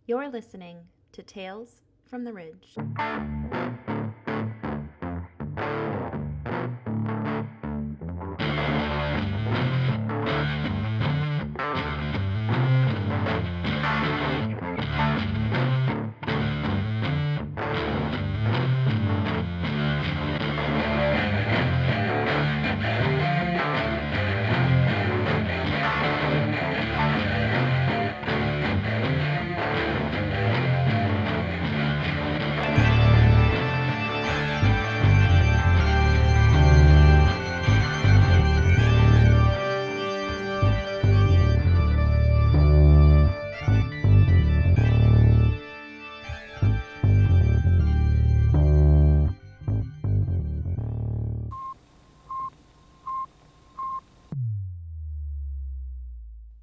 You're listening to Tales from the Ridge.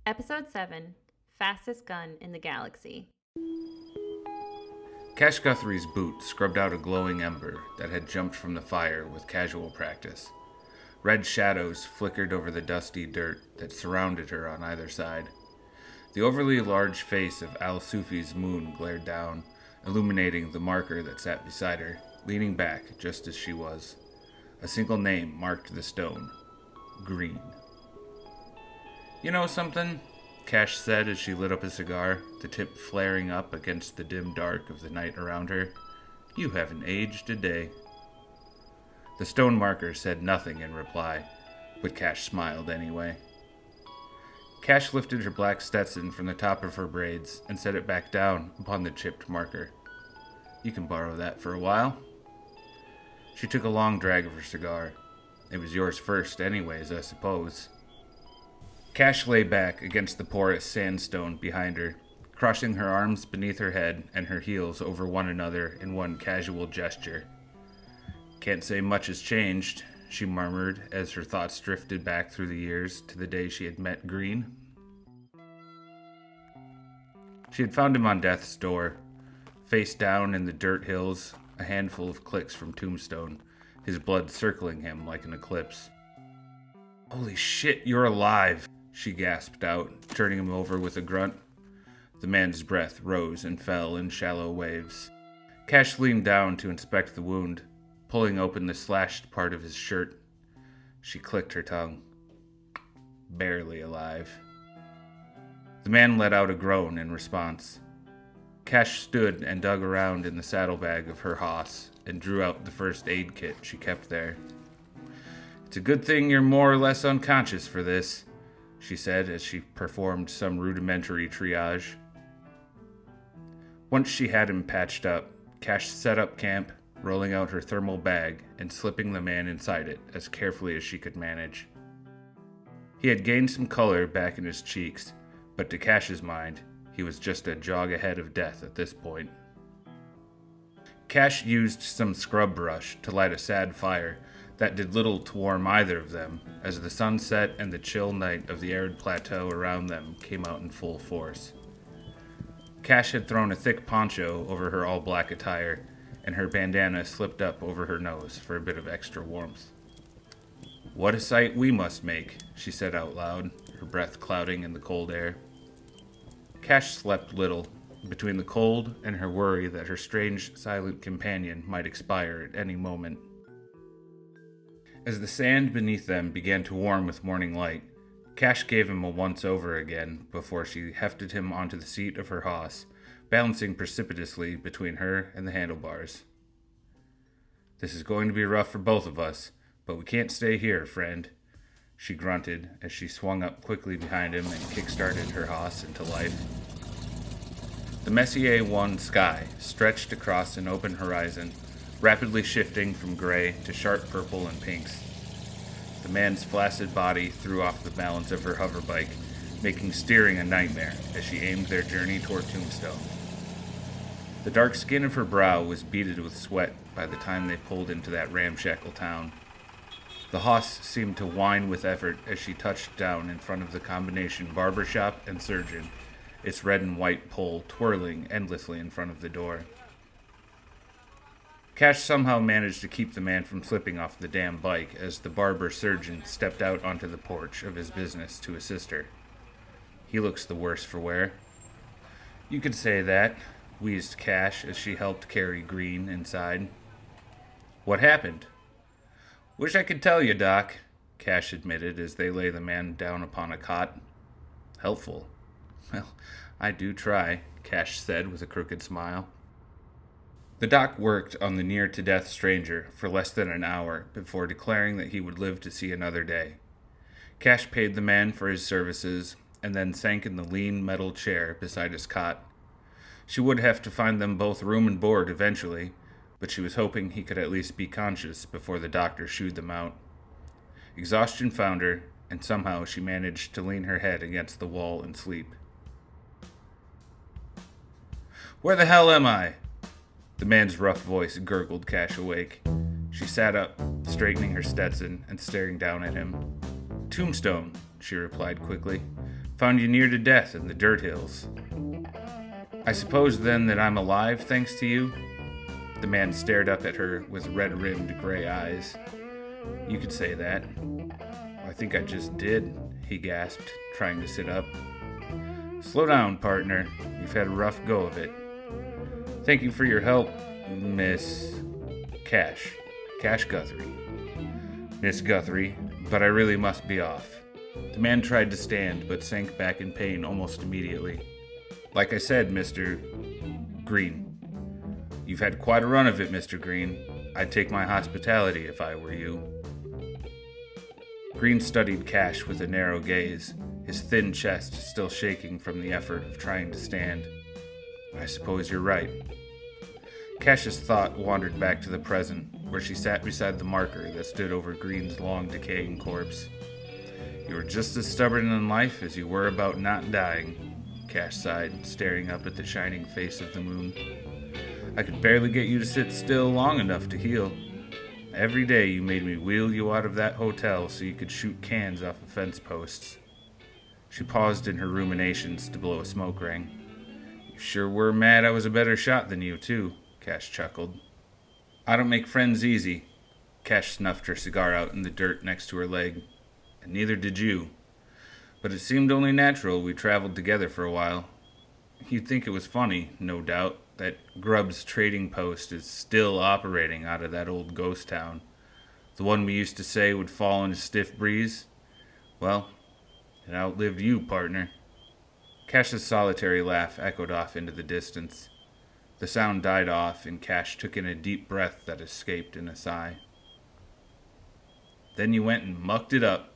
Episode 7, Fastest Gun in the Galaxy. Cash Guthrie's boot scrubbed out a glowing ember that had jumped from the fire with casual practice. Red shadows flickered over the dusty dirt that surrounded her on either side. The overly large face of Al-Sufi's moon glared down, illuminating the marker that sat beside her, leaning back just as she was. A single name marked the stone: Greene. "You know something?" Cash said as she lit up a cigar, the tip flaring up against the dim dark of the night around her. "You haven't aged a day." The stone marker said nothing in reply, but Cash smiled anyway. Cash lifted her black Stetson from the top of her braids and set it back down upon the chipped marker. "You can borrow that for a while." She took a long drag of her cigar. "It was yours first anyways, I suppose." Cash lay back against the porous sandstone behind her, crossing her arms beneath her head and her heels over one another in one casual gesture. "Can't say much has changed," she murmured as her thoughts drifted back through the years to the day she had met Greene. She had found him on death's door, face down in the dirt hills, a handful of clicks from Tombstone, his blood circling him like an eclipse. "Holy shit, you're alive!" she gasped out, turning him over with a grunt. The man's breath rose and fell in shallow waves. Cash leaned down to inspect the wound, pulling open the slashed part of his shirt. She clicked her tongue. "Barely alive." The man let out a groan in response. Cash stood and dug around in the saddlebag of her hoss and drew out the first aid kit she kept there. "It's a good thing you're more or less unconscious for this," she said as she performed some rudimentary triage. Once she had him patched up, Cash set up camp, rolling out her thermal bag and slipping the man inside it as carefully as she could manage. He had gained some color back in his cheeks, but to Cash's mind, he was just a jog ahead of death at this point. Cash used some scrub brush to light a sad fire that did little to warm either of them as the sunset and the chill night of the arid plateau around them came out in full force. Cash had thrown a thick poncho over her all-black attire, and her bandana slipped up over her nose for a bit of extra warmth. "What a sight we must make," she said out loud, her breath clouding in the cold air. Cash slept little, between the cold and her worry that her strange, silent companion might expire at any moment. As the sand beneath them began to warm with morning light, Cash gave him a once-over again before she hefted him onto the seat of her hoss, balancing precipitously between her and the handlebars. "This is going to be rough for both of us, but we can't stay here, friend," she grunted as she swung up quickly behind him and kick-started her hoss into life. The Messier 1 sky stretched across an open horizon, rapidly shifting from gray to sharp purple and pinks. The man's flaccid body threw off the balance of her hoverbike, making steering a nightmare as she aimed their journey toward Tombstone. The dark skin of her brow was beaded with sweat by the time they pulled into that ramshackle town. The hoss seemed to whine with effort as she touched down in front of the combination barbershop and surgeon, its red and white pole twirling endlessly in front of the door. Cash somehow managed to keep the man from slipping off the damn bike as the barber surgeon stepped out onto the porch of his business to assist her. "He looks the worse for wear." You could say that, wheezed Cash as she helped carry Greene inside. What happened? Wish I could tell you, Doc, Cash admitted as they lay the man down upon a cot. Helpful. Well, I do try, Cash said with a crooked smile. The doc worked on the near-to-death stranger for less than an hour before declaring that he would live to see another day. Cash paid the man for his services and then sank in the lean metal chair beside his cot. She would have to find them both room and board eventually, but she was hoping he could at least be conscious before the doctor shooed them out. Exhaustion found her, and somehow she managed to lean her head against the wall and sleep. Where the hell am I? The man's rough voice gurgled Cash awake. She sat up, straightening her Stetson and staring down at him. Tombstone, she replied quickly. Found you near to death in the Dirt Hills. I suppose then that I'm alive thanks to you? The man stared up at her with red-rimmed gray eyes. You could say that. I think I just did, he gasped, trying to sit up. Slow down, partner. You've had a rough go of it. Thank you for your help, Miss Cash Guthrie. Miss Guthrie, but I really must be off. The man tried to stand, but sank back in pain almost immediately. Like I said, Mr. Greene. You've had quite a run of it, Mr. Greene. I'd take my hospitality if I were you. Greene studied Cash with a narrow gaze, his thin chest still shaking from the effort of trying to stand. I suppose you're right. Cash's thought wandered back to the present, where she sat beside the marker that stood over Greene's long decaying corpse. You were just as stubborn in life as you were about not dying, Cash sighed, staring up at the shining face of the moon. I could barely get you to sit still long enough to heal. Every day you made me wheel you out of that hotel so you could shoot cans off of fence posts. She paused in her ruminations to blow a smoke ring. You sure were mad I was a better shot than you, too, Cash chuckled. I don't make friends easy. Cash snuffed her cigar out in the dirt next to her leg. And neither did you. But it seemed only natural we traveled together for a while. You'd think it was funny, no doubt, that Grubb's trading post is still operating out of that old ghost town. The one we used to say would fall in a stiff breeze. Well, it outlived you, partner. Cash's solitary laugh echoed off into the distance. The sound died off, and Cash took in a deep breath that escaped in a sigh. Then you went and mucked it up.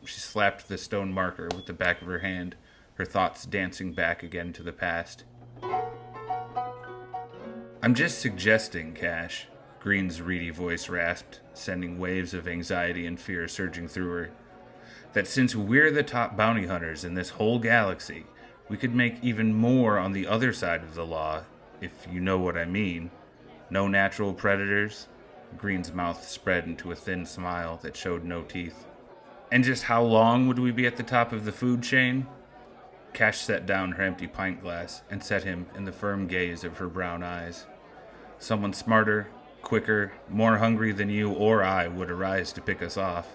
She slapped the stone marker with the back of her hand, her thoughts dancing back again to the past. I'm just suggesting, Cash, Greene's reedy voice rasped, sending waves of anxiety and fear surging through her, that since we're the top bounty hunters in this whole galaxy, we could make even more on the other side of the law, if you know what I mean. No natural predators. Greene's mouth spread into a thin smile that showed no teeth. And just how long would we be at the top of the food chain? Cash set down her empty pint glass and set him in the firm gaze of her brown eyes. Someone smarter, quicker, more hungry than you or I would arise to pick us off.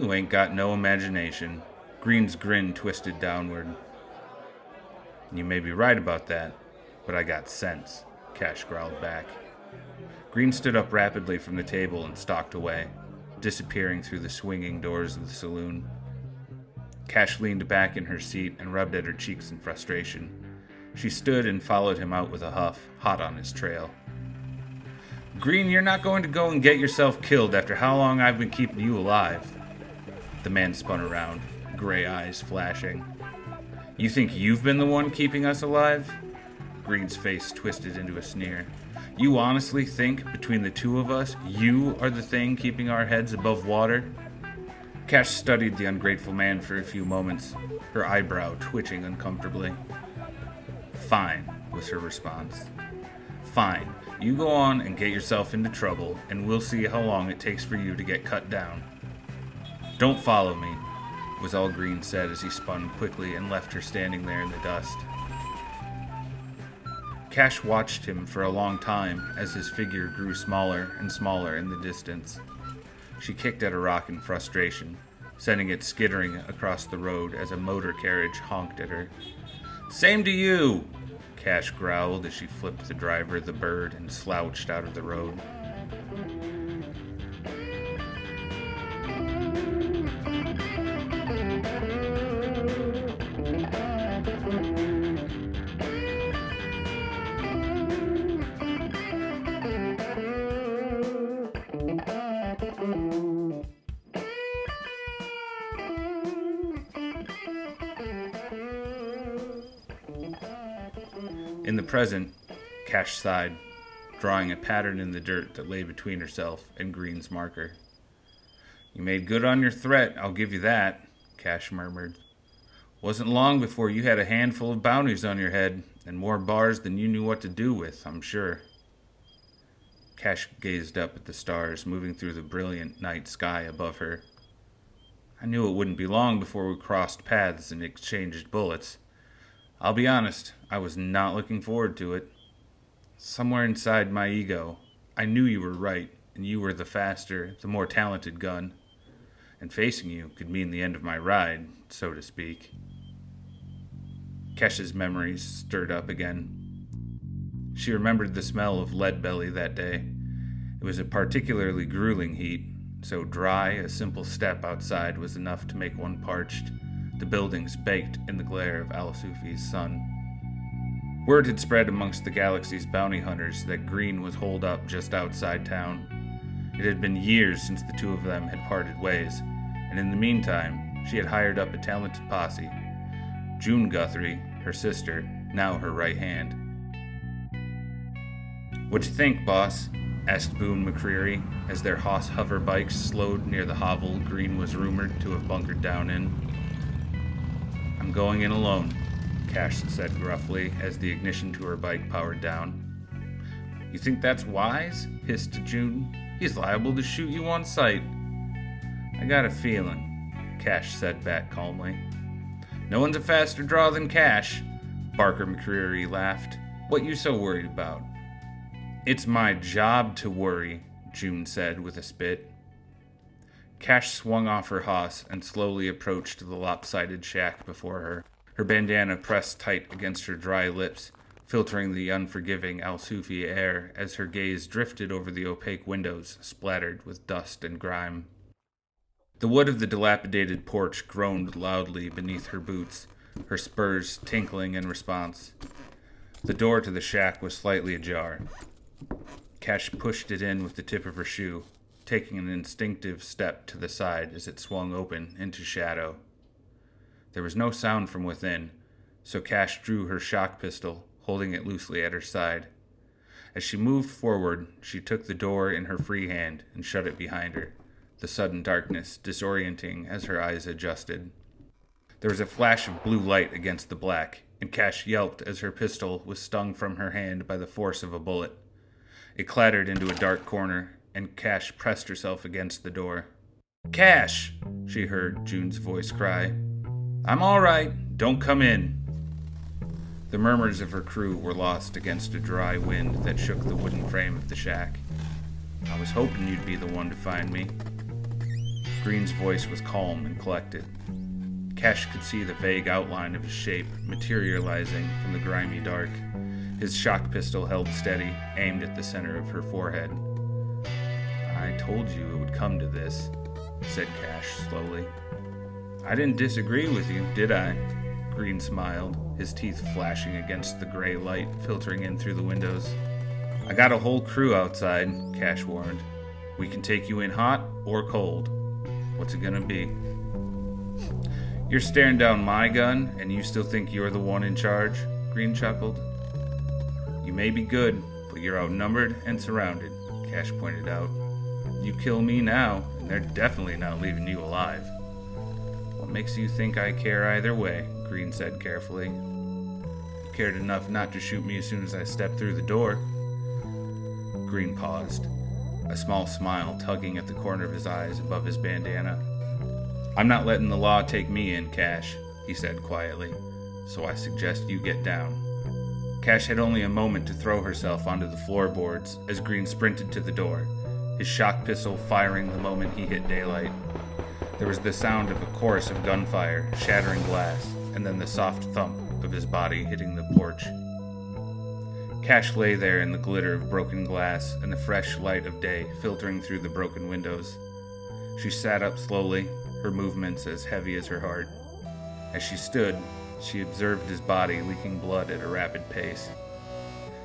You ain't got no imagination. Greene's grin twisted downward. You may be right about that, but I got sense, Cash growled back. Greene stood up rapidly from the table and stalked away, disappearing through the swinging doors of the saloon. Cash leaned back in her seat and rubbed at her cheeks in frustration. She stood and followed him out with a huff, hot on his trail. Greene, you're not going to go and get yourself killed after how long I've been keeping you alive. The man spun around, gray eyes flashing. You think you've been the one keeping us alive? Greene's face twisted into a sneer. You honestly think, between the two of us, you are the thing keeping our heads above water? Cash studied the ungrateful man for a few moments, her eyebrow twitching uncomfortably. Fine, was her response. Fine, you go on and get yourself into trouble, and we'll see how long it takes for you to get cut down. Don't follow me, was all Greene said as he spun quickly and left her standing there in the dust. Cash watched him for a long time as his figure grew smaller and smaller in the distance. She kicked at a rock in frustration, sending it skittering across the road as a motor carriage honked at her. Same to you, Cash growled as she flipped the driver the bird and slouched out of the road. In the present, Cash sighed, drawing a pattern in the dirt that lay between herself and Greene's marker. You made good on your threat, I'll give you that, Cash murmured. Wasn't long before you had a handful of bounties on your head, and more bars than you knew what to do with, I'm sure. Cash gazed up at the stars moving through the brilliant night sky above her. I knew it wouldn't be long before we crossed paths and exchanged bullets. I'll be honest, I was not looking forward to it. Somewhere inside my ego, I knew you were right, and you were the faster, the more talented gun. And facing you could mean the end of my ride, so to speak. Cash's memories stirred up again. She remembered the smell of Leadbelly that day. It was a particularly grueling heat, so dry a simple step outside was enough to make one parched. The buildings baked in the glare of Al-Sufi's sun. Word had spread amongst the galaxy's bounty hunters that Greene was holed up just outside town. It had been years since the two of them had parted ways, and in the meantime, she had hired up a talented posse. June Guthrie, her sister, now her right hand. "What'd you think, boss?" asked Boone McCreary, as their Haas hover bikes slowed near the hovel Greene was rumored to have bunkered down in. "I'm going in alone," Cash said gruffly as the ignition to her bike powered down. "You think that's wise?" hissed June. "He's liable to shoot you on sight." "I got a feeling," Cash said back calmly. "No one's a faster draw than Cash," Barker McCreary laughed. "What you so worried about?" "It's my job to worry," June said with a spit. Cash swung off her hoss and slowly approached the lopsided shack before her, her bandana pressed tight against her dry lips, filtering the unforgiving Al-Sufi air as her gaze drifted over the opaque windows splattered with dust and grime. The wood of the dilapidated porch groaned loudly beneath her boots, her spurs tinkling in response. The door to the shack was slightly ajar. Cash pushed it in with the tip of her shoe, taking an instinctive step to the side as it swung open into shadow. There was no sound from within, so Cash drew her shock pistol, holding it loosely at her side. As she moved forward, she took the door in her free hand and shut it behind her, the sudden darkness disorienting as her eyes adjusted. There was a flash of blue light against the black, and Cash yelped as her pistol was stung from her hand by the force of a bullet. It clattered into a dark corner, and Cash pressed herself against the door. "Cash!" she heard June's voice cry. "I'm all right. Don't come in." The murmurs of her crew were lost against a dry wind that shook the wooden frame of the shack. "I was hoping you'd be the one to find me." Greene's voice was calm and collected. Cash could see the vague outline of his shape materializing from the grimy dark, his shock pistol held steady, aimed at the center of her forehead. "I told you it would come to this," said Cash slowly. "I didn't disagree with you, did I?" Greene smiled, his teeth flashing against the gray light filtering in through the windows. "I got a whole crew outside," Cash warned. "We can take you in hot or cold. What's it gonna be?" "You're staring down my gun, and you still think you're the one in charge?" Greene chuckled. "You may be good, but you're outnumbered and surrounded," Cash pointed out. "You kill me now, and they're definitely not leaving you alive." "What makes you think I care either way?" Greene said carefully. "You cared enough not to shoot me as soon as I stepped through the door." Greene paused, a small smile tugging at the corner of his eyes above his bandana. "I'm not letting the law take me in, Cash," he said quietly, "so I suggest you get down." Cash had only a moment to throw herself onto the floorboards as Greene sprinted to the door, his shock pistol firing the moment he hit daylight. There was the sound of a chorus of gunfire, shattering glass, and then the soft thump of of his body hitting the porch. Cash lay there in the glitter of broken glass and the fresh light of day filtering through the broken windows. She sat up slowly, her movements as heavy as her heart. As she stood, she observed his body leaking blood at a rapid pace.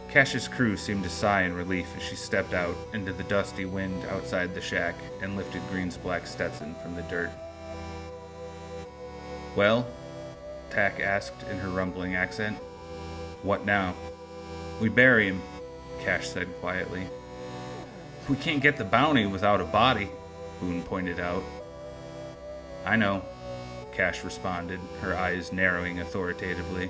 Cash's crew seemed to sigh in relief as she stepped out into the dusty wind outside the shack and lifted Greene's black Stetson from the dirt. "Well?" Tack asked in her rumbling accent. "What now?" "We bury him," Cash said quietly. "We can't get the bounty without a body," Boone pointed out. "I know," Cash responded, her eyes narrowing authoritatively.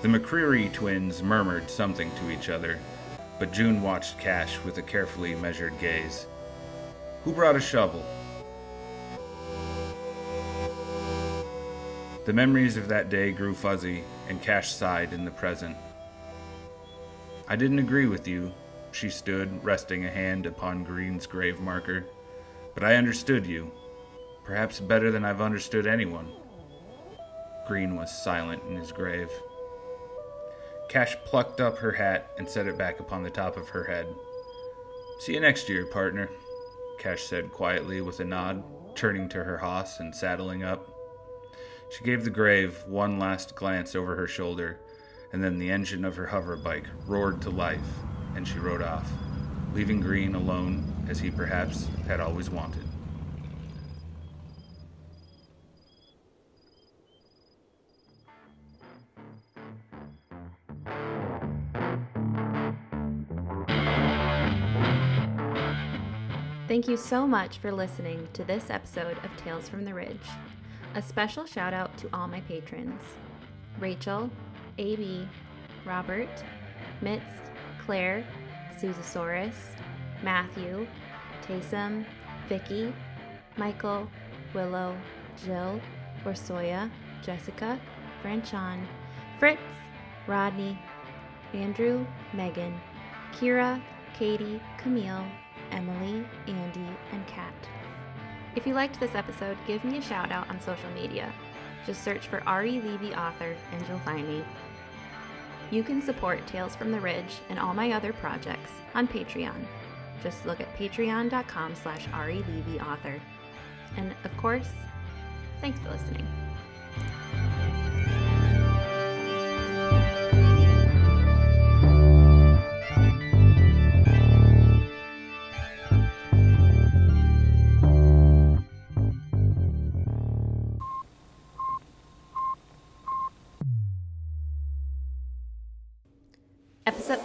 The McCreary twins murmured something to each other, but June watched Cash with a carefully measured gaze. "Who brought a shovel?" The memories of that day grew fuzzy, and Cash sighed in the present. "I didn't agree with you," she stood, resting a hand upon Greene's grave marker, "but I understood you, perhaps better than I've understood anyone." Greene was silent in his grave. Cash plucked up her hat and set it back upon the top of her head. "See you next year, partner," Cash said quietly with a nod, turning to her hoss and saddling up. She gave the grave one last glance over her shoulder, and then the engine of her hover bike roared to life, and she rode off, leaving Greene alone as he perhaps had always wanted. Thank you so much for listening to this episode of Tales from the Ridge. A special shout out to all my patrons: Rachel, AB, Robert, Mitz, Claire, Susasaurus, Matthew, Taysom, Vicky, Michael, Willow, Jill, Orsoya, Jessica, Franchon, Fritz, Rodney, Andrew, Megan, Kira, Katie, Camille, Emily, Andy, and Kat. If you liked this episode, give me a shout out on social media. Just search for R.E. Levy Author and you'll find me. You can support Tales from the Ridge and all my other projects on Patreon. Just look at patreon.com/RE Levy Author. And of course, thanks for listening. Episode...